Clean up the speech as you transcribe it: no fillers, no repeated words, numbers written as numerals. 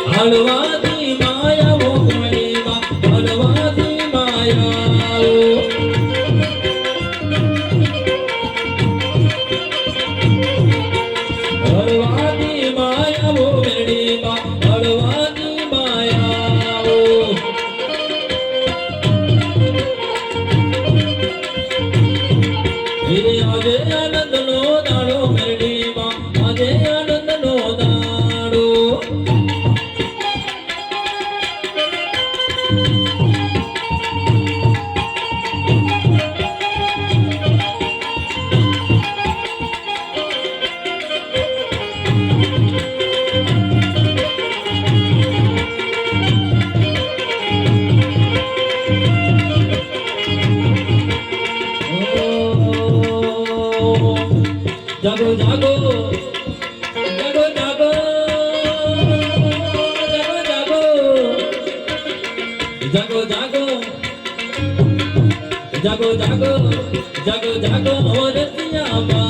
હળવાથી માયા મોકળીમાં હળવાથી માયા હળવાથી માયા મોકળીમાં હળવાથી માયા આજે આનંદનો દાડો મેરડીમાં આજે આનંદનો દાડો જાગો જાગો જાગો જાગો જાગો જાગો જાગો જાગો જાગો જાગો જાગો જાગો ઓર સિયા